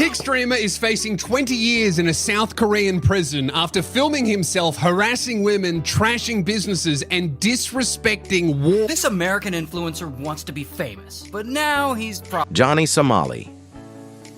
Kick streamer is facing 20 years in a South Korean prison after filming himself harassing women, trashing businesses, and disrespecting war. This American influencer wants to be famous, but now he's Johnny Somali.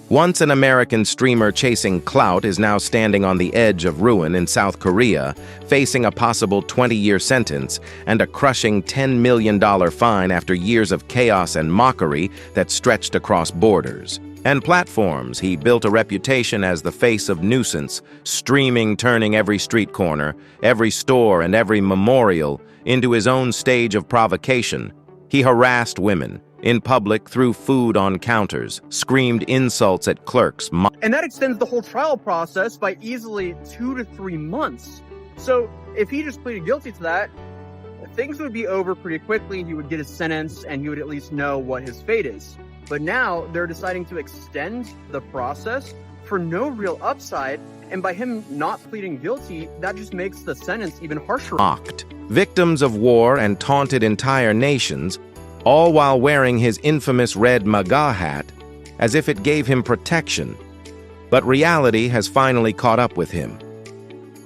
Once an American streamer chasing clout is now standing on the edge of ruin in South Korea, facing a possible 20-year sentence and a crushing $10 million fine after years of chaos and mockery that stretched across borders and platforms. He built a reputation as the face of Nuisance, streaming, turning every street corner, every store, and every memorial into his own stage of provocation. He harassed women in public, threw food on counters, screamed insults at clerks. And that extends the whole trial process by easily 2 to 3 months. So if he just pleaded guilty to that, things would be over pretty quickly. He would get his sentence and he would at least know what his fate is. But now they're deciding to extend the process for no real upside. And by him not pleading guilty, that just makes the sentence even harsher. Mocked victims of war and taunted entire nations, all while wearing his infamous red MAGA hat as if it gave him protection. But reality has finally caught up with him.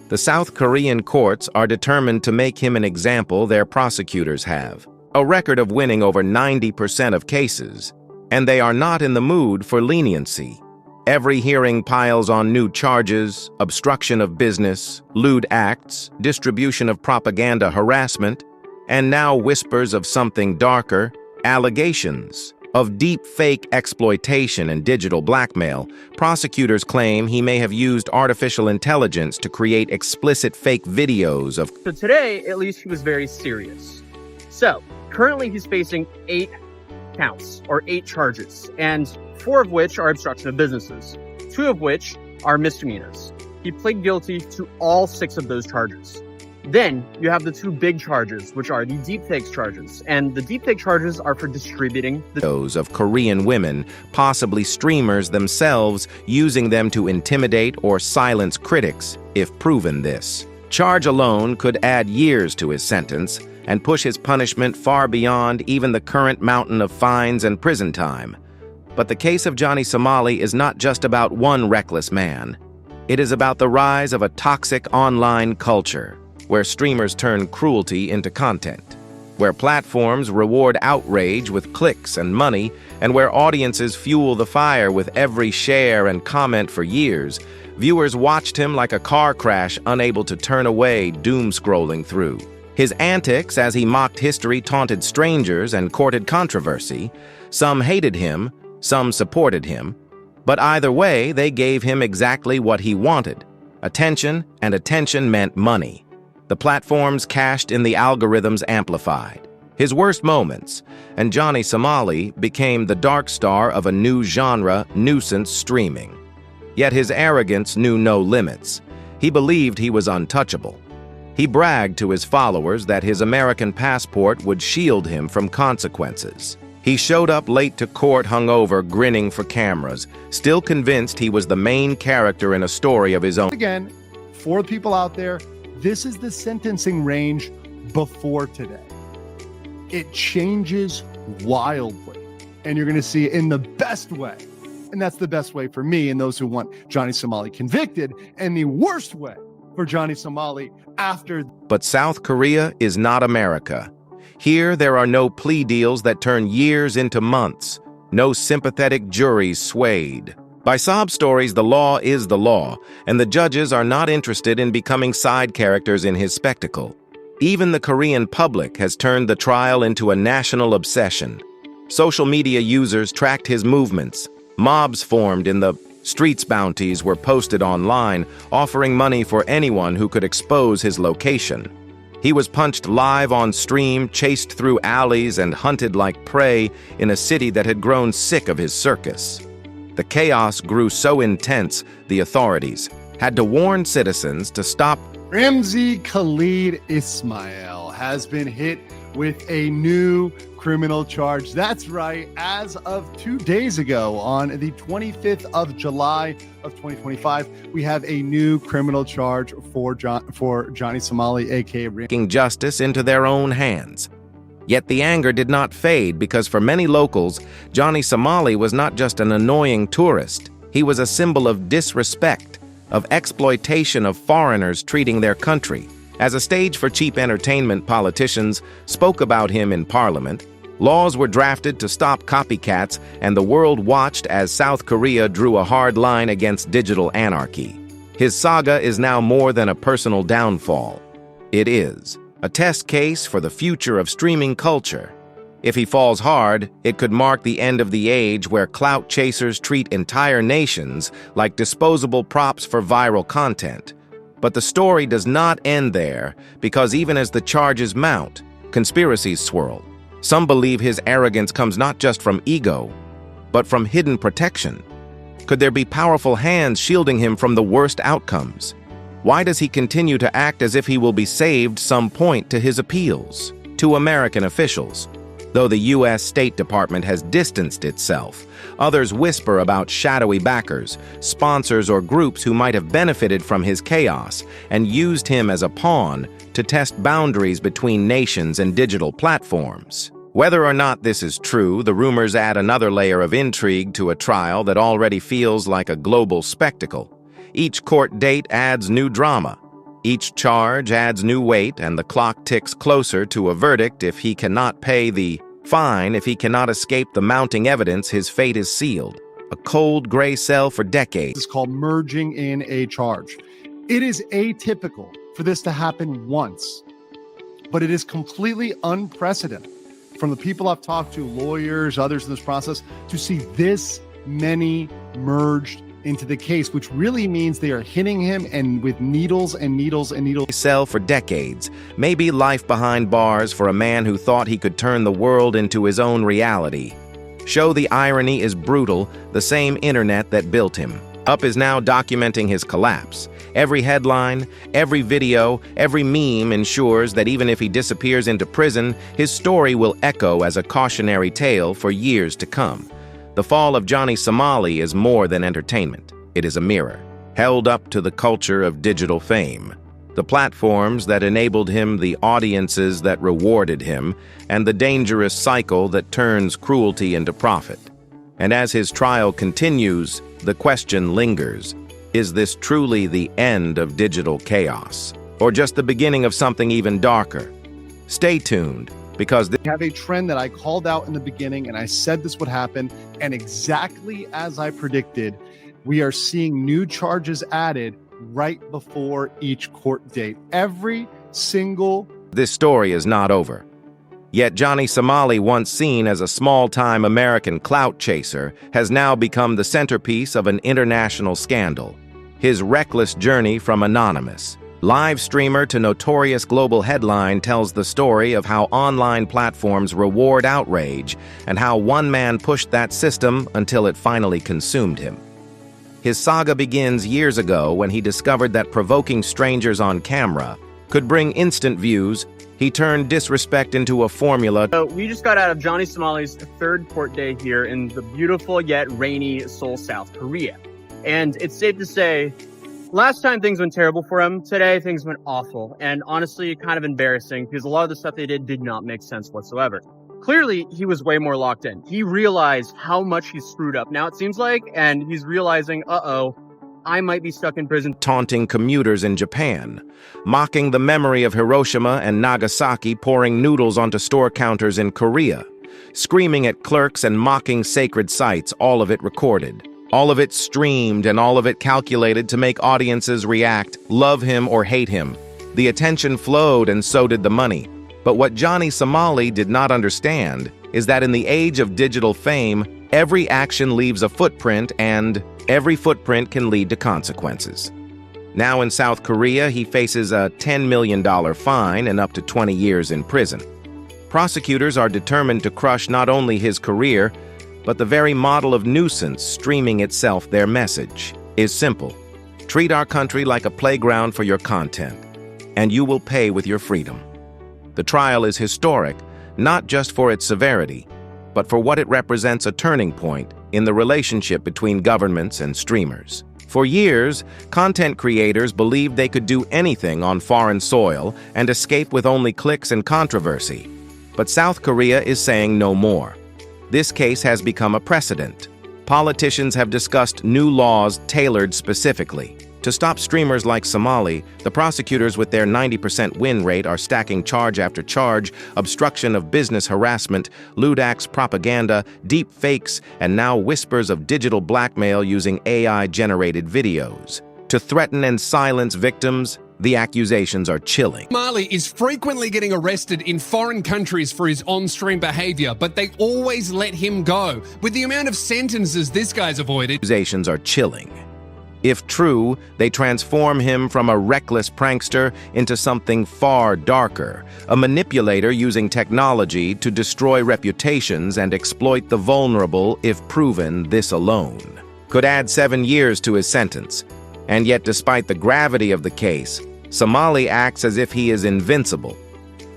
The South Korean courts are determined to make him an example their prosecutors have, a record of winning over 90% of cases, and they are not in the mood for leniency. Every hearing piles on new charges: obstruction of business, lewd acts, distribution of propaganda, harassment, and now whispers of something darker, allegations of deep fake exploitation and digital blackmail. Prosecutors claim he may have used artificial intelligence to create explicit fake videos of... So today, at least, he was very serious. So currently he's facing 8 counts, or 8 charges, and 4 of which are obstruction of businesses, 2 of which are misdemeanors. He pled guilty to all 6 of those charges. Then you have the 2 big charges, which are the deepfakes charges, and the deepfake charges are for distributing the videos of Korean women, possibly streamers themselves, using them to intimidate or silence critics if proven. This charge alone could add years to his sentence and push his punishment far beyond even the current mountain of fines and prison time. But the case of Johnny Somali is not just about one reckless man. It is about the rise of a toxic online culture, where streamers turn cruelty into content, where platforms reward outrage with clicks and money, and where audiences fuel the fire with every share and comment. For years, viewers watched him like a car crash, unable to turn away, doom-scrolling through his antics as he mocked history, taunted strangers, and courted controversy. Some hated him, some supported him, but either way, they gave him exactly what he wanted: attention, and attention meant money. The platforms cashed in, the algorithms amplified his worst moments, and Johnny Somali became the dark star of a new genre, nuisance streaming. Yet his arrogance knew no limits. He believed he was untouchable. He bragged to his followers that his American passport would shield him from consequences. He showed up late to court, hungover, grinning for cameras, still convinced he was the main character in a story of his own. Again, for the people out there, this is the sentencing range before today. It changes wildly, and you're going to see it in the best way. And that's the best way for me and those who want Johnny Somali convicted, and the worst way for Johnny Somali after. But South Korea is not America. Here, there are no plea deals that turn years into months, no sympathetic juries swayed by sob stories. The law is the law, and the judges are not interested in becoming side characters in his spectacle. Even the Korean public has turned the trial into a national obsession. Social media users tracked his movements. Mobs formed in the streets. Bounties were posted online, offering money for anyone who could expose his location. He was punched live on stream, chased through alleys, and hunted like prey in a city that had grown sick of his circus. The chaos grew so intense, the authorities had to warn citizens to stop. Ramzi Khalid Ismail has been hit with a new criminal charge. That's right, as of 2 days ago, on the 25th of July of 2025, we have a new criminal charge for Johnny Somali, aka taking justice into their own hands. Yet the anger did not fade, because for many locals, Johnny Somali was not just an annoying tourist. He was a symbol of disrespect, of exploitation of foreigners treating their country. As a stage for cheap entertainment, politicians spoke about him in Parliament. Laws were drafted to stop copycats, and the world watched as South Korea drew a hard line against digital anarchy. His saga is now more than a personal downfall. It is a test case for the future of streaming culture. If he falls hard, it could mark the end of the age where clout chasers treat entire nations like disposable props for viral content. But the story does not end there, because even as the charges mount, conspiracies swirl. Some believe his arrogance comes not just from ego, but from hidden protection. Could there be powerful hands shielding him from the worst outcomes? Why does he continue to act as if he will be saved some point to his appeals to American officials? Though the U.S. State Department has distanced itself, others whisper about shadowy backers, sponsors, or groups who might have benefited from his chaos and used him as a pawn to test boundaries between nations and digital platforms. Whether or not this is true, the rumors add another layer of intrigue to a trial that already feels like a global spectacle. Each court date adds new drama. Each charge adds new weight, and the clock ticks closer to a verdict. If he cannot pay the fine, if he cannot escape the mounting evidence, his fate is sealed. A cold gray cell for decades. It's called merging in a charge. It is atypical for this to happen once, but it is completely unprecedented. From the people I've talked to, lawyers, others in this process, to see this many merged into the case, which really means they are hitting him and with needles and needles and needles. Cell for decades, maybe life behind bars for a man who thought he could turn the world into his own reality. Show the irony is brutal, the same internet that built him. Up is now documenting his collapse. Every headline, every video, every meme ensures that even if he disappears into prison, his story will echo as a cautionary tale for years to come. The fall of Johnny Somali is more than entertainment. It is a mirror, held up to the culture of digital fame. The platforms that enabled him, the audiences that rewarded him, and the dangerous cycle that turns cruelty into profit. And as his trial continues, the question lingers: is this truly the end of digital chaos, or just the beginning of something even darker? Stay tuned, because We have a trend that I called out in the beginning, and I said this would happen, and exactly as I predicted, we are seeing new charges added right before each court date. Every single... this story is not over. Yet Johnny Somali, once seen as a small-time American clout chaser, has now become the centerpiece of an international scandal. His reckless journey from anonymous live streamer to notorious global headline tells the story of how online platforms reward outrage and how one man pushed that system until it finally consumed him. His saga begins years ago when he discovered that provoking strangers on camera could bring instant views. He turned disrespect into a formula. So we just got out of Johnny Somali's third court day here in the beautiful yet rainy Seoul, South Korea. And it's safe to say, last time things went terrible for him. Today things went awful, and honestly kind of embarrassing, because a lot of the stuff they did not make sense whatsoever. Clearly, he was way more locked in. He realized how much he screwed up now, it seems like, and he's realizing, uh-oh, I might be stuck in prison. Taunting commuters in Japan, mocking the memory of Hiroshima and Nagasaki, pouring noodles onto store counters in Korea, screaming at clerks and mocking sacred sites, all of it recorded. All of it streamed, and all of it calculated to make audiences react, love him or hate him. The attention flowed, and so did the money. But what Johnny Somali did not understand is that in the age of digital fame, every action leaves a footprint, and every footprint can lead to consequences. Now in South Korea, he faces a $10 million fine and up to 20 years in prison. Prosecutors are determined to crush not only his career, but the very model of Nuisance streaming itself. Their message is simple: treat our country like a playground for your content, and you will pay with your freedom. The trial is historic, not just for its severity, but for what it represents: a turning point in the relationship between governments and streamers. For years, content creators believed they could do anything on foreign soil and escape with only clicks and controversy. But South Korea is saying no more. This case has become a precedent. politicians have discussed new laws tailored specifically. To stop streamers like Somali, the prosecutors with their 90% win rate are stacking charge after charge, obstruction of business harassment, lewd acts propaganda, deep fakes, and now whispers of digital blackmail using AI-generated videos. To threaten and silence victims, the accusations are chilling. Somali is frequently getting arrested in foreign countries for his on-stream behavior, but they always let him go. With the amount of sentences this guy's avoided, Accusations are chilling. If true, they transform him from a reckless prankster into something far darker, a manipulator using technology to destroy reputations and exploit the vulnerable. If proven, this alone could add 7 years to his sentence. And yet, despite the gravity of the case, Somali acts as if he is invincible.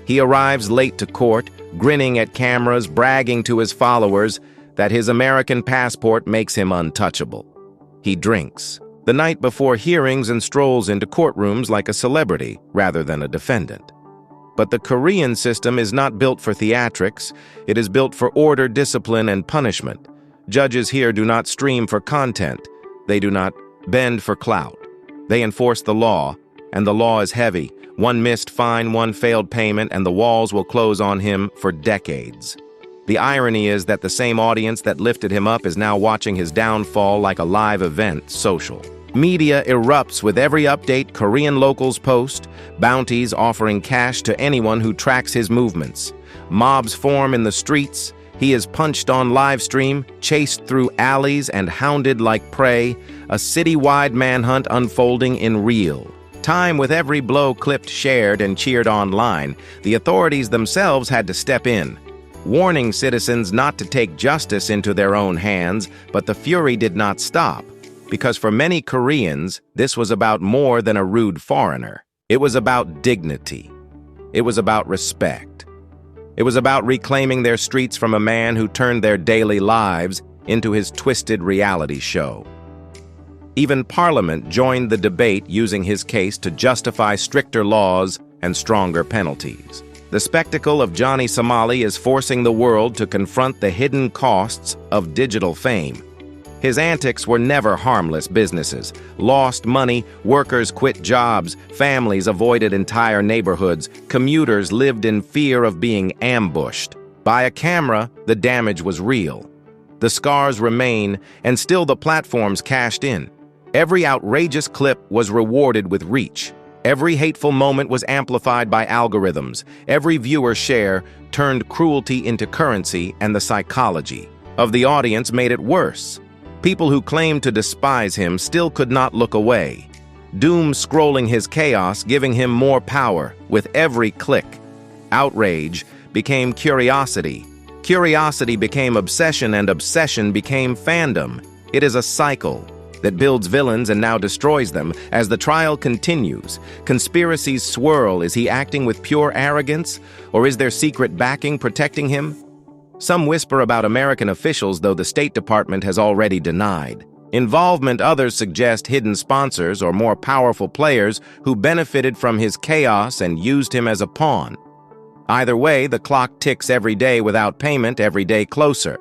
He arrives late to court, grinning at cameras, bragging to his followers that his American passport makes him untouchable. He drinks the night before hearings and strolls into courtrooms like a celebrity rather than a defendant. But the Korean system is not built for theatrics. It is built for order, discipline, and punishment. Judges here do not stream for content. They do not bend for clout. They enforce the law, and the law is heavy. One missed fine, one failed payment, and the walls will close on him for decades. The irony is that the same audience that lifted him up is now watching his downfall like a live event, social. Media erupts with every update Korean locals post, bounties offering cash to anyone who tracks his movements. Mobs form in the streets. He is punched on live stream, chased through alleys, and hounded like prey, a citywide manhunt unfolding in real time. With every blow clipped, shared, and cheered online, the authorities themselves had to step in, warning citizens not to take justice into their own hands. But the fury did not stop, because for many Koreans, this was about more than a rude foreigner. It was about dignity. It was about respect. It was about reclaiming their streets from a man who turned their daily lives into his twisted reality show. Even Parliament joined the debate, using his case to justify stricter laws and stronger penalties. The spectacle of Johnny Somali is forcing the world to confront the hidden costs of DigitalFame. His antics were never harmless businesses. Lost money, workers quit jobs, families avoided entire neighborhoods, commuters lived in fear of being ambushed. By a camera, the damage was real. The scars remain, and still the platforms cashed in. Every outrageous clip was rewarded with reach. Every hateful moment was amplified by algorithms. Every viewer share turned cruelty into currency, and the psychology of the audience made it worse. People who claimed to despise him still could not look away. Doom scrolling his chaos, giving him more power with every click. Outrage became curiosity. Curiosity became obsession, and obsession became fandom. It is a cycle that builds villains and now destroys them. As the trial continues, conspiracies swirl. Is he acting with pure arrogance, or is there secret backing protecting him? Some whisper about American officials, though the State Department has already denied involvement. Others suggest hidden sponsors or more powerful players who benefited from his chaos and used him as a pawn. Either way, the clock ticks every day without payment, every day closer.